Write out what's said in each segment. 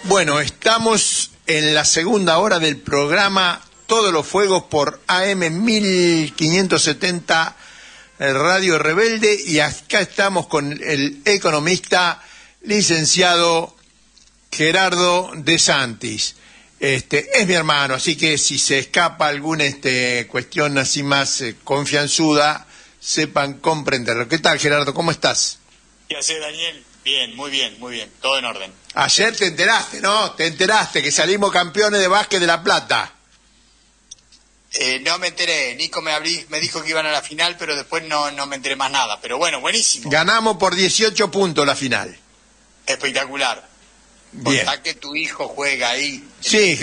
Bueno, estamos en la segunda hora del programa Todos los Fuegos por AM 1570 Radio Rebelde, y acá estamos con el economista licenciado Gerardo De Santis. Es mi hermano, así que si se escapa alguna cuestión así más confianzuda, sepan comprenderlo. ¿Qué tal, Gerardo? ¿Cómo estás? ¿Qué haces, Daniel? Bien, muy bien, todo en orden. Ayer te enteraste, ¿no? Te enteraste que salimos campeones de básquet de La Plata. No me enteré, Nico me dijo que iban a la final, pero después no me enteré más nada. Pero bueno, buenísimo. Ganamos por 18 puntos la final. Espectacular. Bien. Contá que tu hijo juega ahí. Sí,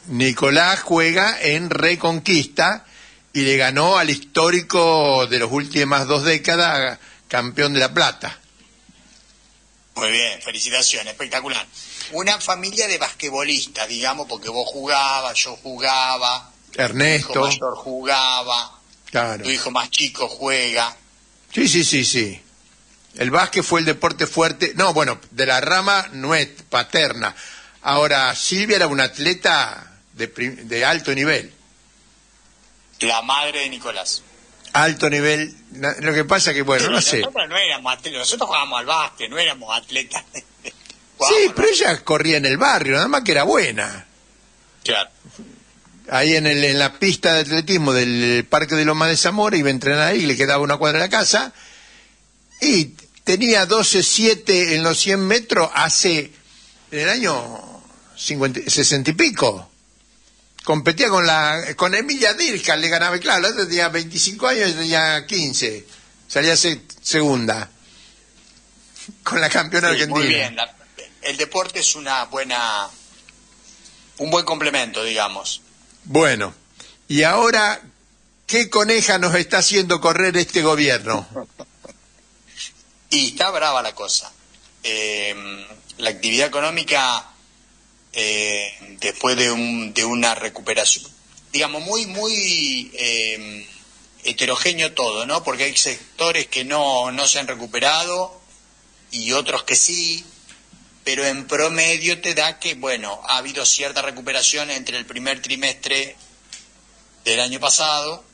Nicolás juega en Reconquista y le ganó al histórico de las últimas 2 décadas, campeón de La Plata. Muy bien, felicitaciones, espectacular. Una familia de basquetbolistas, digamos, porque vos jugabas, yo jugaba, Ernesto. tu hijo mayor jugaba, claro. Tu hijo más chico juega. Sí. El básquet fue el deporte fuerte, no, bueno, de la rama paterna. Ahora, Silvia era una atleta de alto nivel. La madre de Nicolás. Alto nivel, lo que pasa que, bueno, sí, no sé. Nosotros no éramos atletas, nosotros jugábamos al básquet, no éramos atletas. Sí, pero ella corría en el barrio, nada más que era buena. Claro. Ahí en la pista de atletismo del Parque de Loma de Zamora, iba a entrenar ahí, le quedaba una cuadra de la casa, y tenía 12.7 en los 100 metros en el año 60 y pico. Competía con Emilia Dirja, le ganaba, claro, la otra tenía 25 años y tenía 15. Salía segunda con la campeona argentina. Muy bien, el deporte es un buen complemento, digamos. Bueno, y ahora, ¿qué coneja nos está haciendo correr este gobierno? Y está brava la cosa. La actividad económica, después de una recuperación, digamos, muy heterogéneo todo, ¿no? Porque hay sectores que no se han recuperado y otros que sí, pero en promedio te da que, bueno, ha habido cierta recuperación entre el primer trimestre del año pasado,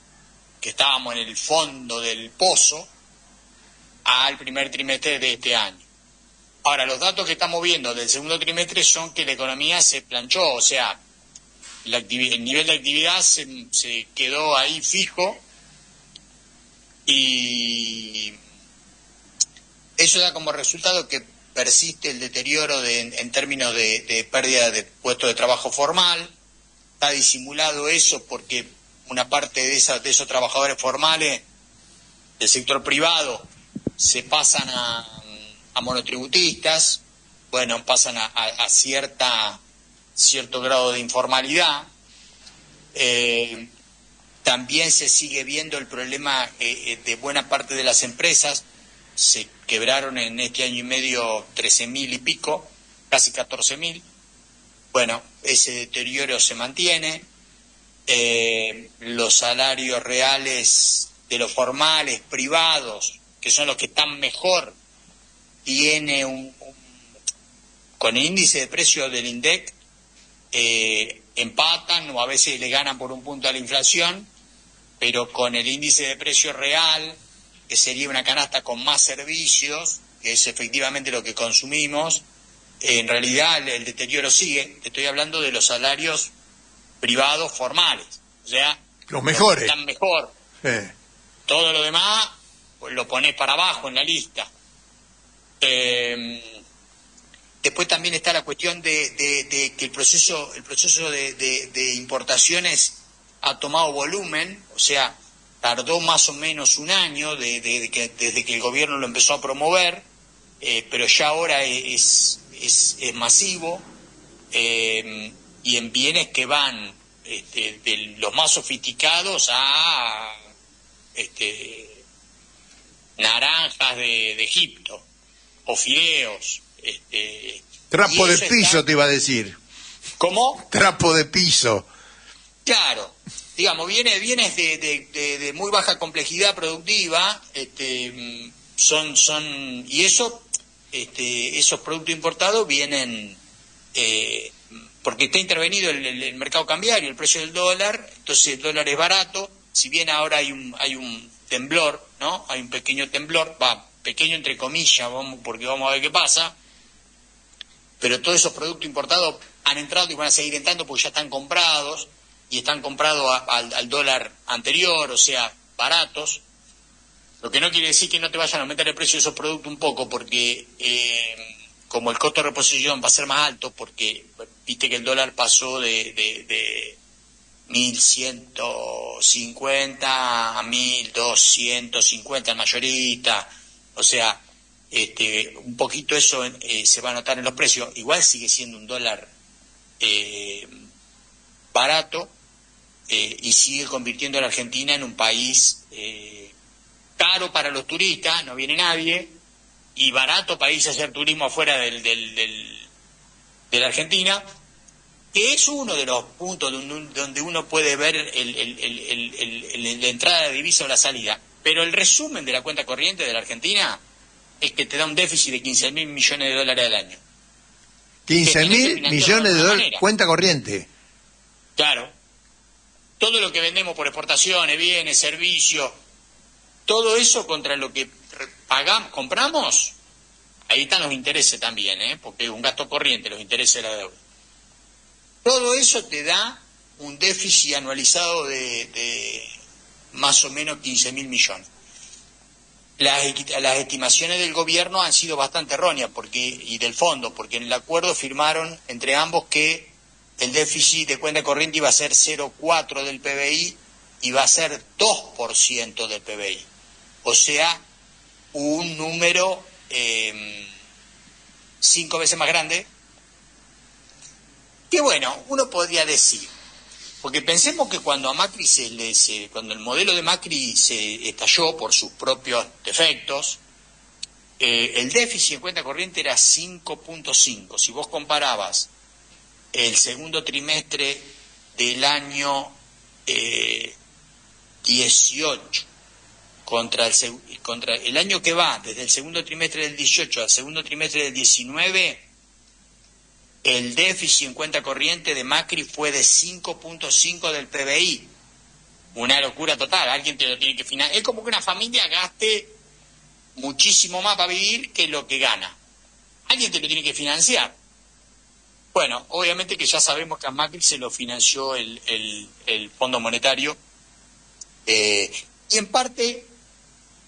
que estábamos en el fondo del pozo, al primer trimestre de este año. Ahora, los datos que estamos viendo del segundo trimestre son que la economía se planchó, o sea, el nivel de actividad se quedó ahí fijo, y eso da como resultado que persiste el deterioro en términos de pérdida de puestos de trabajo formal. Está disimulado eso porque una parte de esos trabajadores formales del sector privado se pasan a monotributistas, bueno, pasan a cierto grado de informalidad. También se sigue viendo el problema de buena parte de las empresas. Se quebraron en este año y medio 13.000 y pico, casi 14.000. Bueno, ese deterioro se mantiene. Los salarios reales de los formales, privados, que son los que están mejor, tiene con el índice de precio del INDEC, empatan o a veces le ganan por un punto a la inflación, pero con el índice de precio real, que sería una canasta con más servicios, que es efectivamente lo que consumimos, en realidad el deterioro sigue. Te estoy hablando de los salarios privados formales, o sea, los mejores. Están mejor. Todo lo demás pues lo pones para abajo en la lista. Después también está la cuestión de que el proceso de importaciones ha tomado volumen, o sea, tardó más o menos un año desde que el gobierno lo empezó a promover, pero ya ahora es masivo, y en bienes que van de los más sofisticados a naranjas de Egipto o fideos. Trapo de piso, te iba a decir. ¿Cómo? Trapo de piso. Claro, digamos, bienes de muy baja complejidad productiva, son y eso, esos productos importados vienen porque está intervenido el mercado cambiario, el precio del dólar, entonces el dólar es barato, si bien ahora hay un temblor, ¿no? Hay un pequeño temblor, pequeño entre comillas, porque vamos a ver qué pasa, pero todos esos productos importados han entrado y van a seguir entrando porque ya están comprados, y están comprados al dólar anterior, o sea, baratos, lo que no quiere decir que no te vayan a aumentar el precio de esos productos un poco, porque como el costo de reposición va a ser más alto, porque viste que el dólar pasó de 1.150 a 1.250 al mayorista, o sea, un poquito eso se va a notar en los precios. Igual sigue siendo un dólar barato, y sigue convirtiendo a la Argentina en un país caro para los turistas, no viene nadie, y barato para irse a hacer turismo afuera de la Argentina, que es uno de los puntos donde uno puede ver la entrada de divisa o la salida. Pero el resumen de la cuenta corriente de la Argentina es que te da un déficit de 15.000 millones de dólares al año. 15.000 millones de dólares, cuenta corriente. Claro. Todo lo que vendemos por exportaciones, bienes, servicios, todo eso contra lo que compramos, ahí están los intereses también, porque es un gasto corriente, los intereses de la deuda. Todo eso te da un déficit anualizado de más o menos 15.000 millones. Las estimaciones del gobierno han sido bastante erróneas y del fondo, porque en el acuerdo firmaron entre ambos que el déficit de cuenta corriente iba a ser 0,4 del PBI y va a ser 2% del PBI. O sea, un número 5 veces más grande. Que bueno, uno podría decir, porque pensemos que cuando a Macri cuando el modelo de Macri se estalló por sus propios defectos, el déficit en cuenta corriente era 5.5. Si vos comparabas el segundo trimestre del año 18 contra el año que va, desde el segundo trimestre del 18 al segundo trimestre del 19, el déficit en cuenta corriente de Macri fue de 5.5 del PBI. Una locura total, alguien te lo tiene que financiar. Es como que una familia gaste muchísimo más para vivir que lo que gana. Alguien te lo tiene que financiar. Bueno, obviamente que ya sabemos que a Macri se lo financió el Fondo Monetario, y en parte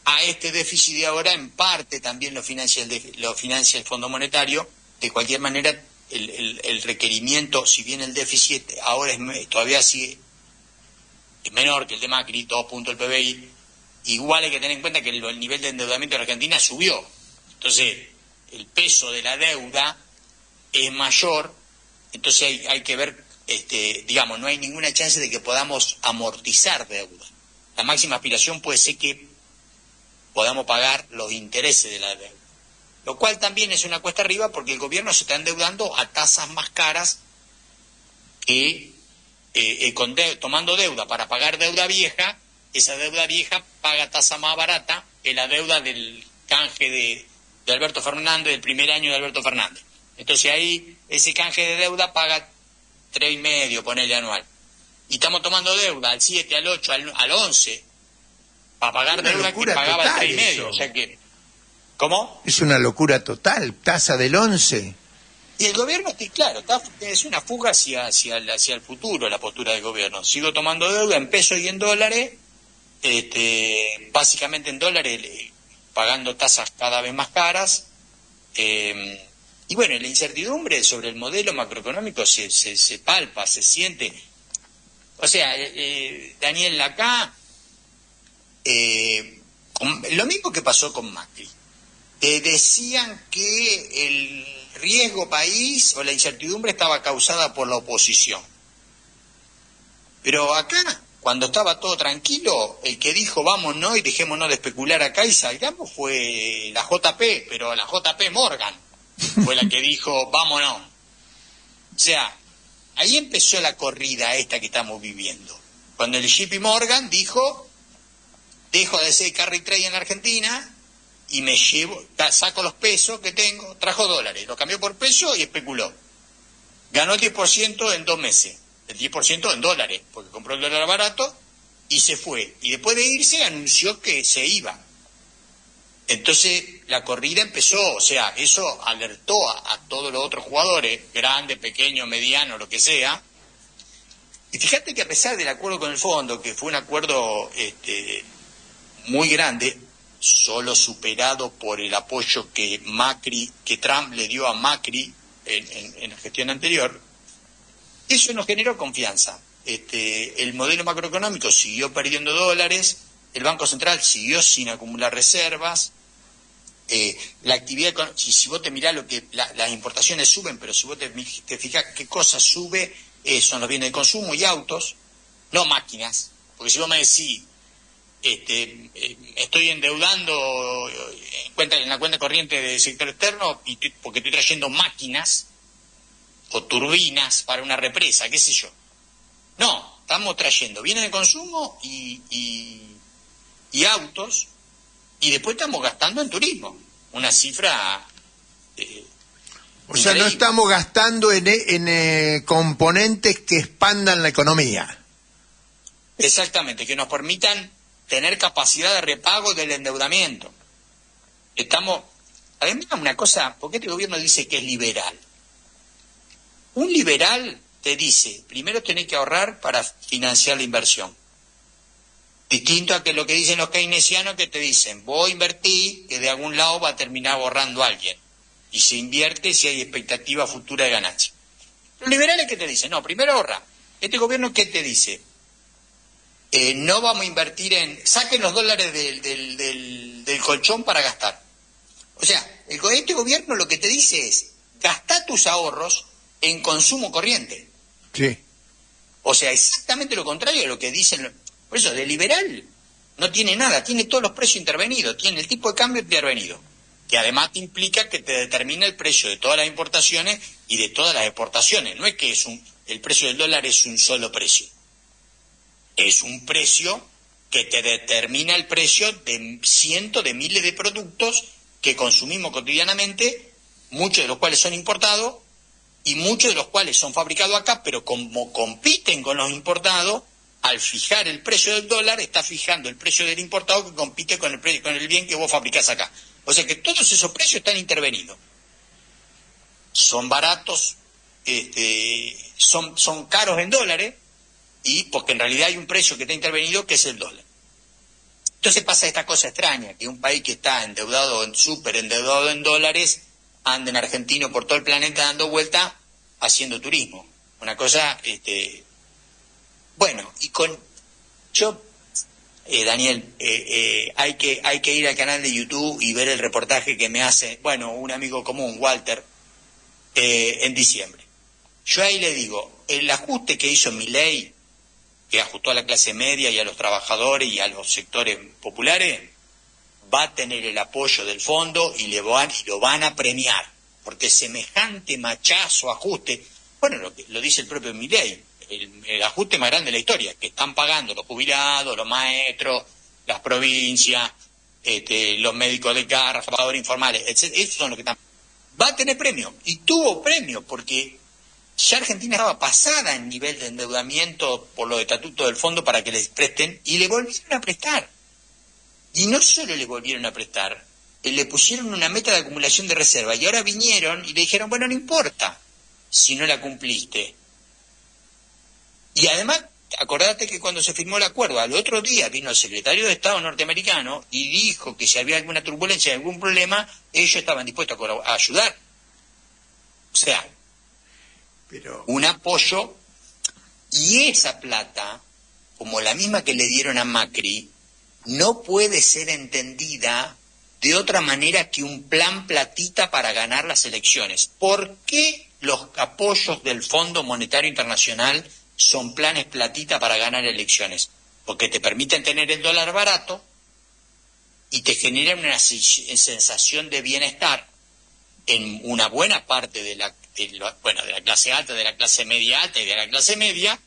a este déficit de ahora, en parte también lo financia el Fondo Monetario. De cualquier manera, el requerimiento, si bien el déficit ahora todavía sigue es menor que el de Macri, 2 puntos del PBI, igual hay que tener en cuenta que el nivel de endeudamiento de la Argentina subió. Entonces, el peso de la deuda es mayor, entonces hay que ver, no hay ninguna chance de que podamos amortizar deuda. La máxima aspiración puede ser que podamos pagar los intereses de la deuda, lo cual también es una cuesta arriba porque el gobierno se está endeudando a tasas más caras que tomando deuda para pagar deuda vieja. Esa deuda vieja paga tasa más barata que la deuda del canje de Alberto Fernández, del primer año de Alberto Fernández. Entonces ahí ese canje de deuda paga 3,5, ponele anual. Y estamos tomando deuda al 7, al 8, al 11, para pagar deuda que pagaba el 3,5. O sea que, ¿cómo? Es una locura total, tasa del 11. Y el gobierno, claro, es una fuga hacia el futuro la postura del gobierno. Sigo tomando deuda en pesos y en dólares, básicamente en dólares, pagando tasas cada vez más caras. Y bueno, la incertidumbre sobre el modelo macroeconómico se palpa, se siente. O sea, Daniel, acá, lo mismo que pasó con Macri. Decían que el riesgo país o la incertidumbre estaba causada por la oposición. Pero acá, cuando estaba todo tranquilo, el que dijo vámonos y dejémonos de especular acá y salgamos fue la JP, pero la JP Morgan fue la que dijo vámonos. O sea, ahí empezó la corrida esta que estamos viviendo. Cuando el JP Morgan dijo, dejo de ser carry trade en la Argentina y me saco los pesos que tengo, trajo dólares, lo cambió por pesos y especuló. ganó el 10% en 2 meses, el 10% en dólares, porque compró el dólar barato y se fue. Y después de irse anunció que se iba. Entonces la corrida empezó, o sea, eso alertó a todos los otros jugadores, grandes, pequeños, medianos, lo que sea. Y fíjate que a pesar del acuerdo con el fondo, que fue un acuerdo muy grande, solo superado por el apoyo que Trump le dio a Macri en la gestión anterior, eso nos generó confianza. El modelo macroeconómico siguió perdiendo dólares, el Banco Central siguió sin acumular reservas, la actividad, si vos te mirás las importaciones suben, pero si vos te fijás qué cosas sube, son los bienes de consumo y autos, no máquinas, porque si vos me decís, estoy endeudando en la cuenta corriente del sector externo porque estoy trayendo máquinas o turbinas para una represa, qué sé yo. No, estamos trayendo bienes de consumo y autos, y después estamos gastando en turismo, una cifra o sea, no estamos gastando en componentes que expandan la economía. Exactamente, que nos permitan tener capacidad de repago del endeudamiento. Además, una cosa, porque este gobierno dice que es liberal. Un liberal te dice, primero tenés que ahorrar para financiar la inversión. Distinto a que lo que dicen los keynesianos, que te dicen, vos invertí, que de algún lado va a terminar borrando a alguien. Y se invierte si hay expectativa futura de ganancia. Los liberales, ¿qué te dicen? No, primero ahorra. Este gobierno, ¿qué te dice? No vamos a invertir saquen los dólares del colchón para gastar. O sea, este gobierno lo que te dice es, gastá tus ahorros en consumo corriente. Sí. O sea, exactamente lo contrario de lo que dicen. Por eso, de liberal no tiene nada, tiene todos los precios intervenidos, tiene el tipo de cambio intervenido, que además te implica que te determina el precio de todas las importaciones y de todas las exportaciones. No es que el precio del dólar es un solo precio. Es un precio que te determina el precio de cientos de miles de productos que consumimos cotidianamente, muchos de los cuales son importados y muchos de los cuales son fabricados acá, pero como compiten con los importados, al fijar el precio del dólar, está fijando el precio del importado que compite con el bien que vos fabricás acá. O sea que todos esos precios están intervenidos. Son baratos, son caros en dólares, y porque en realidad hay un precio que está intervenido que es el dólar. Entonces pasa esta cosa extraña, que un país que está endeudado, súper endeudado en dólares, anda en argentino por todo el planeta dando vuelta haciendo turismo. Una cosa, bueno, Daniel, hay que ir al canal de YouTube y ver el reportaje que me hace, un amigo común, Walter, en diciembre. Yo ahí le digo, el ajuste que hizo Milei, que ajustó a la clase media y a los trabajadores y a los sectores populares, va a tener el apoyo del fondo y lo van a premiar, porque semejante machazo, ajuste, lo dice el propio Milei, el ajuste más grande de la historia, que están pagando los jubilados, los maestros, las provincias, los médicos de carga, trabajadores informales, etc. Esos son los que están. Va a tener premio, y tuvo premio, porque ya Argentina estaba pasada en nivel de endeudamiento por los estatutos del fondo para que les presten, y le volvieron a prestar. Y no solo le volvieron a prestar, le pusieron una meta de acumulación de reserva, y ahora vinieron y le dijeron, no importa si no la cumpliste. Y además, acordate que cuando se firmó el acuerdo, al otro día vino el secretario de Estado norteamericano y dijo que si había alguna turbulencia, algún problema, ellos estaban dispuestos a ayudar. O sea, un apoyo, y esa plata, como la misma que le dieron a Macri, no puede ser entendida de otra manera que un plan platita para ganar las elecciones. ¿Por qué los apoyos del Fondo Monetario Internacional son planes platita para ganar elecciones? Porque te permiten tener el dólar barato y te generan una sensación de bienestar en una buena parte de la clase alta, de la clase media alta y de la clase media,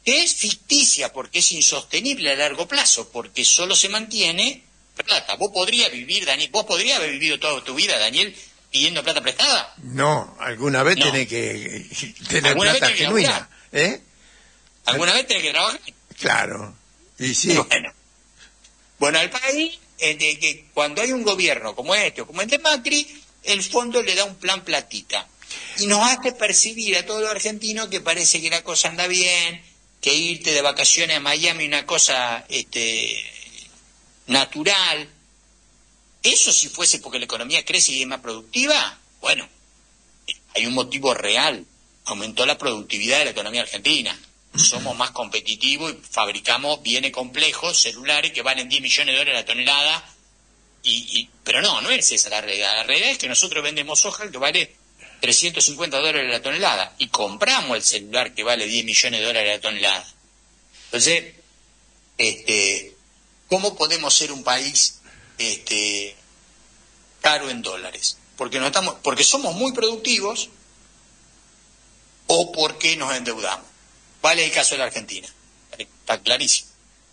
que es ficticia porque es insostenible a largo plazo, porque solo se mantiene plata. Vos podrías vivir, Daniel, vos podrías haber vivido toda tu vida, Daniel, pidiendo plata prestada? No, alguna vez No. tenés que tener ¿Alguna vez plata tenés que genuina. laburar? ¿Eh? ¿Alguna vez tenés que trabajar? Claro. Y sí. Bueno, al país, que cuando hay un gobierno como este o como el de Macri, el fondo le da un plan platita. Y nos hace percibir a todos los argentinos que parece que la cosa anda bien, que irte de vacaciones a Miami es una cosa natural. Eso si fuese porque la economía crece y es más productiva, bueno, hay un motivo real. Aumentó la productividad de la economía argentina. Somos más competitivos y fabricamos bienes complejos, celulares que valen 10 millones de dólares la tonelada. Pero no es esa la realidad. La realidad es que nosotros vendemos soja que vale 350 dólares la tonelada y compramos el celular que vale 10 millones de dólares la tonelada. Entonces, ¿cómo podemos ser un país caro en dólares? Porque somos muy productivos o porque nos endeudamos. Vale el caso de la Argentina. Está clarísimo.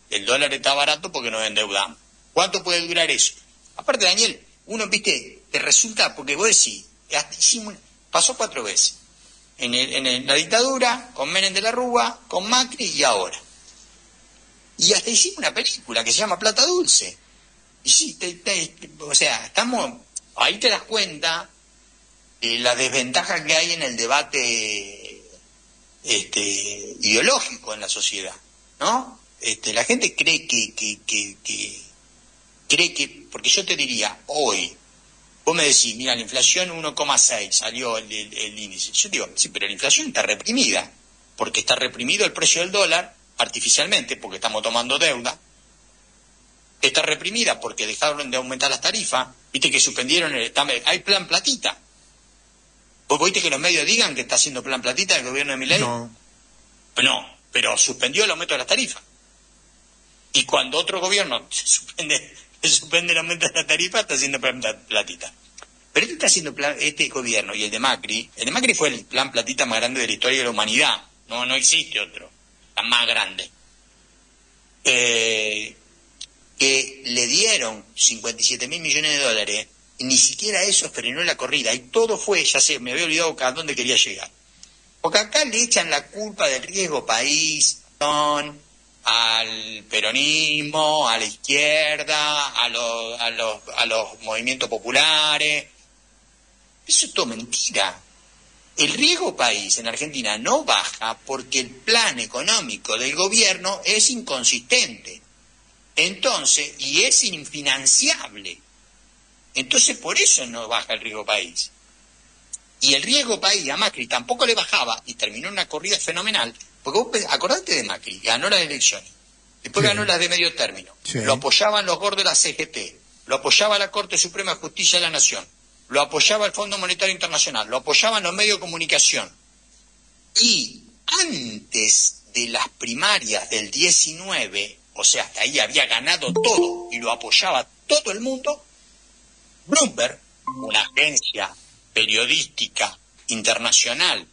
El dólar está barato porque nos endeudamos. ¿Cuánto puede durar eso? Aparte, Daniel, uno, viste, te resulta, porque vos decís, pasó 4 veces. En la dictadura, con Menem de la Rúa, con Macri y ahora. Y hasta hicimos una película que se llama Plata Dulce. Y sí, o sea, ahí te das cuenta de la desventaja que hay en el debate ideológico en la sociedad, ¿no? La gente cree que, porque yo te diría, hoy, vos me decís, mira, la inflación 1,6, salió el índice. Yo digo, sí, pero la inflación está reprimida, porque está reprimido el precio del dólar, artificialmente, porque estamos tomando deuda, está reprimida porque dejaron de aumentar las tarifas, viste que suspendieron, hay plan platita. ¿Vos viste que los medios digan que está haciendo plan platita el gobierno de Milei? No. No, pero suspendió el aumento de las tarifas. Y cuando otro gobierno suspende el aumento de la tarifa, está haciendo plan platita. Pero está haciendo este gobierno y el de Macri fue el plan platita más grande de la historia de la humanidad. No existe otro, la más grande. Que le dieron 57 mil millones de dólares, y ni siquiera eso frenó la corrida, y todo fue, ya sé, me había olvidado a dónde quería llegar. Porque acá le echan la culpa del riesgo país, al peronismo, a la izquierda, a los movimientos populares. Eso es todo mentira. El riesgo país en Argentina no baja porque el plan económico del gobierno es inconsistente. Entonces, y es infinanciable. Entonces, por eso no baja el riesgo país. Y el riesgo país a Macri tampoco le bajaba y terminó una corrida fenomenal. Porque vos acordate de Macri, ganó las elecciones, después Sí. ganó las de medio término. Sí. Lo apoyaban los gordos de la CGT, lo apoyaba la Corte Suprema de Justicia de la Nación, lo apoyaba el Fondo Monetario Internacional, lo apoyaban los medios de comunicación. Y antes de las primarias del 19, o sea, hasta ahí había ganado todo y lo apoyaba todo el mundo, Bloomberg, una agencia periodística internacional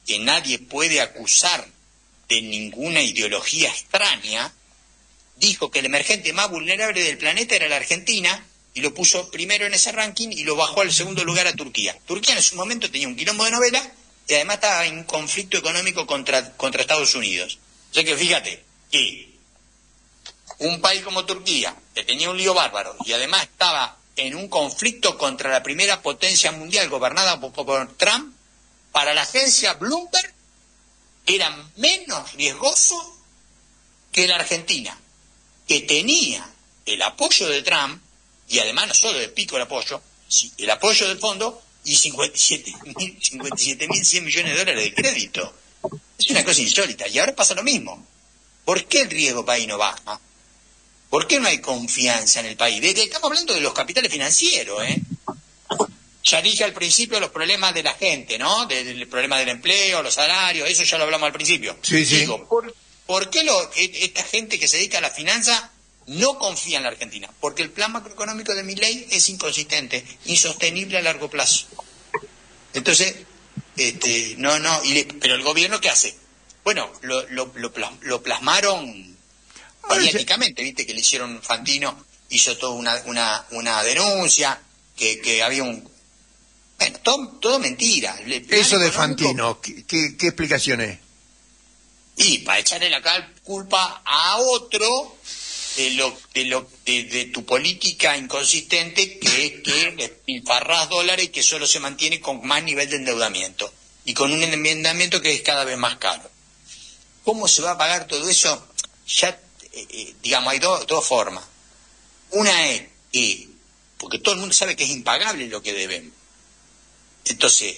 que nadie puede acusar de ninguna ideología extraña, dijo que el emergente más vulnerable del planeta era la Argentina y lo puso primero en ese ranking y lo bajó al segundo lugar a Turquía. Turquía en su momento tenía un quilombo de novela y además estaba en conflicto económico contra Estados Unidos. O sea que fíjate que un país como Turquía, que tenía un lío bárbaro y además estaba en un conflicto contra la primera potencia mundial gobernada por Trump, para la agencia Bloomberg era menos riesgoso que la Argentina, que tenía el apoyo de Trump, y además no solo de pico el apoyo del fondo, y 57.100 millones de dólares de crédito. Es una cosa insólita, y ahora pasa lo mismo. ¿Por qué el riesgo país no baja? ¿Por qué no hay confianza en el país? Estamos hablando de los capitales financieros, ¿eh? Ya dije al principio los problemas de la gente, ¿no? Del problema del empleo, los salarios, eso ya lo hablamos al principio. Sí, sí. Digo, ¿por qué esta gente que se dedica a la finanza no confía en la Argentina? Porque el plan macroeconómico de Milei es inconsistente, insostenible a largo plazo. Entonces, pero el gobierno, ¿qué hace? Bueno, lo plasmaron mediáticamente, viste que le hicieron, Fantino hizo toda una denuncia, que había Bueno, todo mentira. Eso de Fantino, ¿qué explicación es? Y para echarle la culpa a otro de tu política inconsistente, que es que despilfarrás dólares y que solo se mantiene con más nivel de endeudamiento y con un endeudamiento que es cada vez más caro. ¿Cómo se va a pagar todo eso? Ya, digamos, hay dos formas. Una es que, porque todo el mundo sabe que es impagable lo que debemos. Entonces,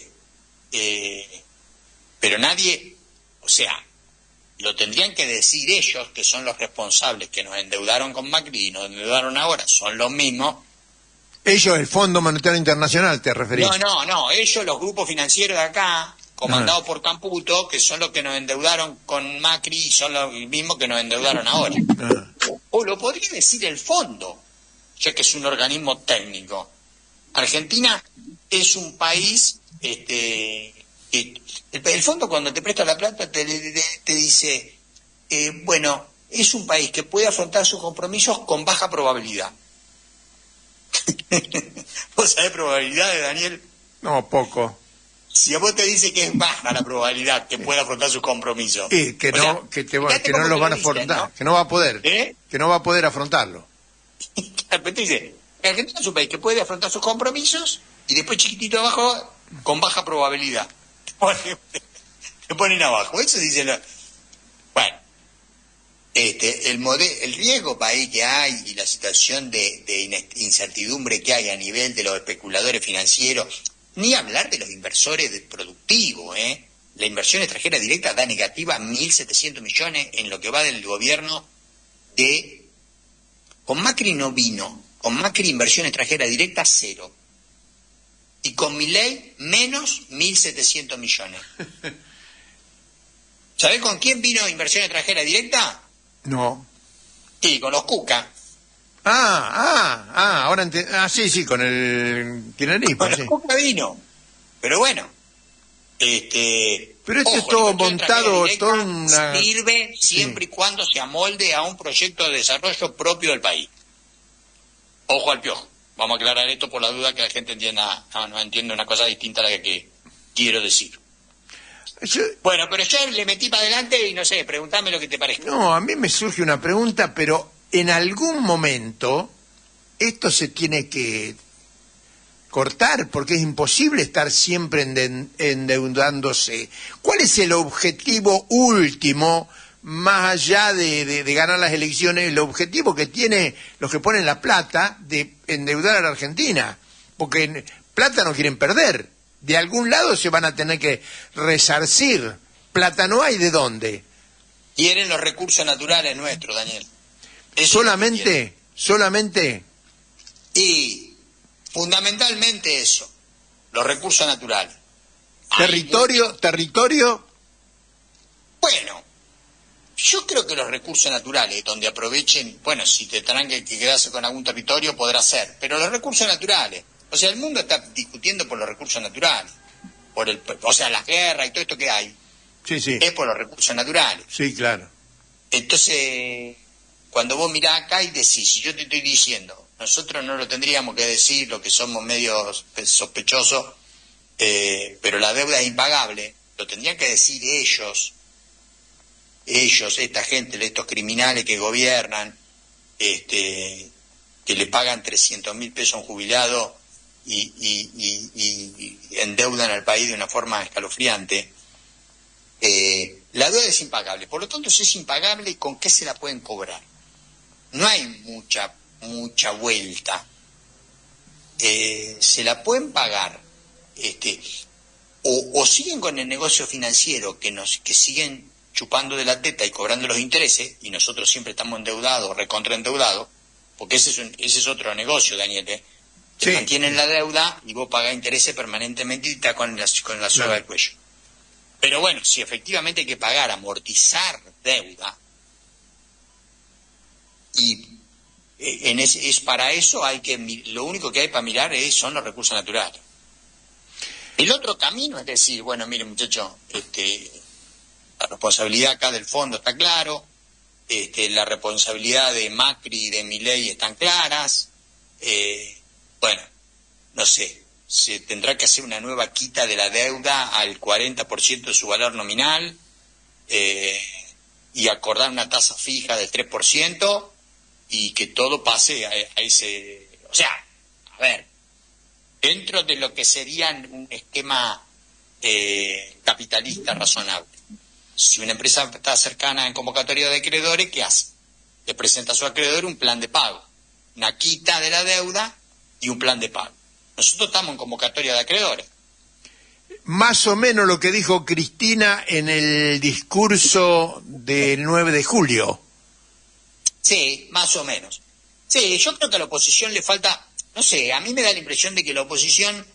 pero nadie, o sea, lo tendrían que decir ellos, que son los responsables, que nos endeudaron con Macri y nos endeudaron ahora, son los mismos. Ellos, el Fondo Monetario Internacional, ¿te referís? No, ellos, los grupos financieros de acá, comandados por Camputo, que son los que nos endeudaron con Macri y son los mismos que nos endeudaron ahora. O lo podría decir el Fondo, ya que es un organismo técnico. Argentina es un país, el Fondo cuando te presta la plata te dice, bueno, es un país que puede afrontar sus compromisos con baja probabilidad. ¿Vos sabés probabilidades, Daniel? No, poco. Si a vos te dice que es baja la probabilidad que pueda afrontar sus compromisos. Que no los van a afrontar, ¿no? Que no va a poder. Que no va a poder afrontarlo. Pero te dice, Argentina es un país que puede afrontar sus compromisos y después chiquitito abajo con baja probabilidad. Te ponen abajo. Eso dice bueno. El riesgo país que hay y la situación de incertidumbre que hay a nivel de los especuladores financieros, ni hablar de los inversores productivos, la inversión extranjera directa da negativa 1.700 millones en lo que va del gobierno con Macri no vino, con Macri inversión extranjera directa 0, y con Milei menos 1.700 millones. ¿Sabés con quién vino inversión extranjera directa? No. Sí, con los Cuca. Ahora entiendo. Sí, con el kirchnerismo. Con los Cuca vino. Pero bueno. Pero esto es todo montado, todo una... Sirve siempre y cuando se amolde a un proyecto de desarrollo propio del país. Ojo al piojo. Vamos a aclarar esto por la duda que la gente no entiende una cosa distinta a la que quiero decir. Bueno, pero yo le metí para adelante y no sé, pregúntame lo que te parezca. No, a mí me surge una pregunta, pero en algún momento esto se tiene que cortar, porque es imposible estar siempre endeudándose. ¿Cuál es el objetivo último, más allá de ganar las elecciones, el objetivo que tiene los que ponen la plata de endeudar a la Argentina? Porque plata no quieren perder. De algún lado se van a tener que resarcir. Plata no hay, ¿de dónde? Quieren los recursos naturales nuestros, Daniel. Solamente. Y fundamentalmente eso, los recursos naturales. Territorio. Bueno, yo creo que los recursos naturales, donde aprovechen, bueno, si te tendrán que quedarse con algún territorio, podrá ser, pero los recursos naturales. O sea, el mundo está discutiendo por los recursos naturales, o sea, las guerras y todo esto que hay, sí. Es por los recursos naturales. Sí, claro. Entonces, cuando vos mirás acá y decís, si yo te estoy diciendo, nosotros no lo tendríamos que decir, lo que somos medio sospechosos, pero la deuda es impagable, lo tendrían que decir ellos, esta gente, estos criminales que gobiernan, que le pagan 300.000 pesos a un jubilado y endeudan al país de una forma escalofriante. La deuda es impagable, por lo tanto, si es impagable, ¿con qué se la pueden cobrar? No hay mucha vuelta. Se la pueden pagar, o siguen con el negocio financiero que siguen chupando de la teta y cobrando los intereses, y nosotros siempre estamos endeudados, recontraendeudados, porque ese es otro negocio, Daniel, Te mantienen la deuda y vos pagás intereses permanentemente y estás con la soga del cuello. Pero bueno, si efectivamente hay que pagar, amortizar deuda, y es para eso lo único que hay para mirar son los recursos naturales. El otro camino es decir, bueno, miren muchachos, la responsabilidad acá del fondo está claro, la responsabilidad de Macri y de Milei están claras, bueno, no sé, se tendrá que hacer una nueva quita de la deuda al 40% de su valor nominal y acordar una tasa fija del 3% y que todo pase a ese... O sea, a ver, dentro de lo que serían un esquema capitalista razonable. Si una empresa está cercana en convocatoria de acreedores, ¿qué hace? Le presenta a su acreedor un plan de pago, una quita de la deuda y un plan de pago. Nosotros estamos en convocatoria de acreedores. Más o menos lo que dijo Cristina en el discurso del 9 de julio. Sí, más o menos. Sí, yo creo que a la oposición le falta, no sé, a mí me da la impresión de que la oposición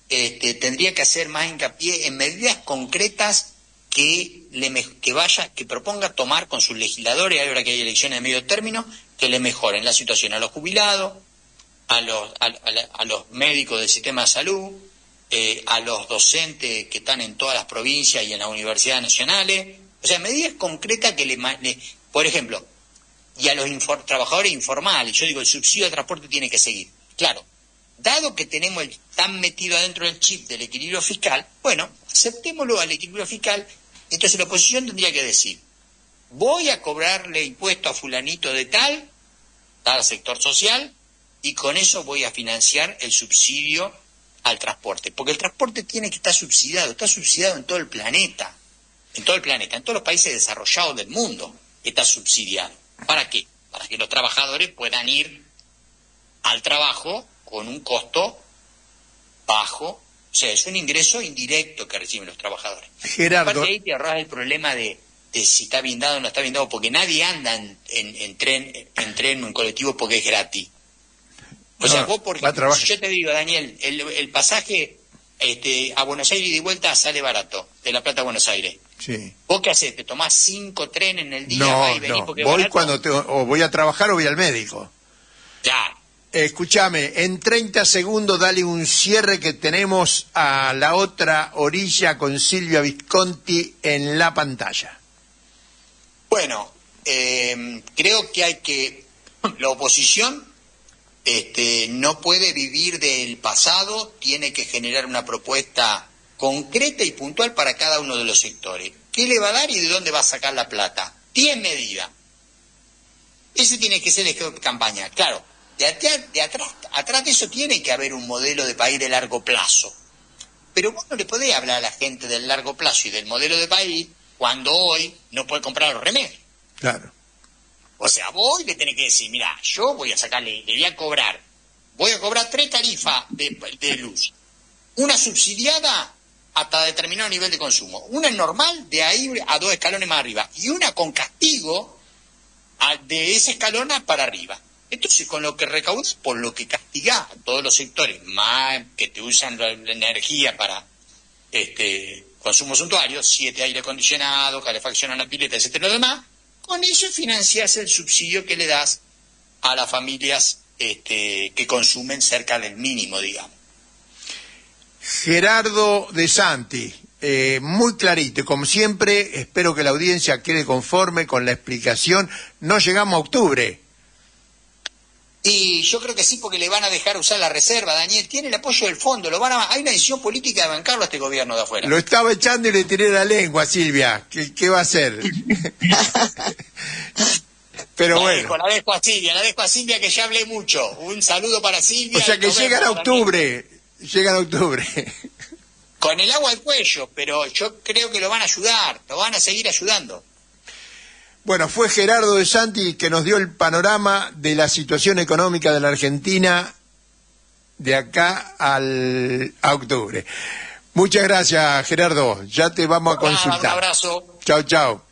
tendría que hacer más hincapié en medidas concretas que proponga tomar con sus legisladores, ahora que hay elecciones de medio término, que le mejoren la situación a los jubilados, a los médicos del sistema de salud, a los docentes que están en todas las provincias y en las universidades nacionales. O sea, medidas concretas que por ejemplo, y a los trabajadores informales. Yo digo, el subsidio de transporte tiene que seguir. Claro, dado que tenemos tan metido adentro del chip del equilibrio fiscal, bueno, aceptémoslo al equilibrio fiscal. Entonces la oposición tendría que decir, voy a cobrarle impuesto a fulanito de tal sector social, y con eso voy a financiar el subsidio al transporte. Porque el transporte tiene que estar subsidiado en todo el planeta, en todos los países desarrollados del mundo está subsidiado. ¿Para qué? Para que los trabajadores puedan ir al trabajo con un costo bajo. O sea, es un ingreso indirecto que reciben los trabajadores. Gerardo. Aparte ahí te ahorras el problema de si está blindado o no está blindado, porque nadie anda en tren o en colectivo porque es gratis. O sea, vos porque si yo te digo, Daniel, el pasaje a Buenos Aires y de vuelta sale barato, de La Plata a Buenos Aires. Sí. ¿Vos qué haces? ¿Te tomás 5 trenes en el día? No, voy cuando o voy a trabajar o voy al médico. Ya. Escúchame, en 30 segundos dale un cierre que tenemos a la otra orilla con Silvia Visconti en la pantalla. Bueno, creo que la oposición no puede vivir del pasado, tiene que generar una propuesta concreta y puntual para cada uno de los sectores. ¿Qué le va a dar y de dónde va a sacar la plata? 10 medidas. Ese tiene que ser el esquema de campaña. Claro, atrás de eso tiene que haber un modelo de país de largo plazo. Pero vos no le podés hablar a la gente del largo plazo y del modelo de país cuando hoy no puede comprar los remedios. Claro. O sea, vos le tenés que decir, mira, yo voy a sacarle, le voy a cobrar 3 tarifas de luz. Una subsidiada hasta determinado nivel de consumo. Una normal, de ahí a 2 escalones más arriba. Y una con castigo de ese escalón para arriba. Entonces, con lo que recaudás, por lo que castigás a todos los sectores, más que te usan la energía para consumo suntuario, 7 aire acondicionado, calefacción a la pileta, etcétera, lo demás, con eso financiás el subsidio que le das a las familias que consumen cerca del mínimo, digamos. Gerardo De Santi, muy clarito, como siempre, espero que la audiencia quede conforme con la explicación. No llegamos a octubre. Y yo creo que sí, porque le van a dejar usar la reserva, Daniel. Tiene el apoyo del fondo. Hay una decisión política de bancarlo a este gobierno de afuera. Lo estaba echando y le tiré la lengua, Silvia. ¿Qué va a hacer? Pero bueno. La dejo a Silvia, que ya hablé mucho. Un saludo para Silvia. O sea que llegan a octubre. Llegan a octubre. Con el agua al cuello, pero yo creo que lo van a ayudar. Lo van a seguir ayudando. Bueno, fue Gerardo De Santi que nos dio el panorama de la situación económica de la Argentina de acá a octubre. Muchas gracias, Gerardo. Ya te vamos a consultar. Un abrazo. Chao, chao.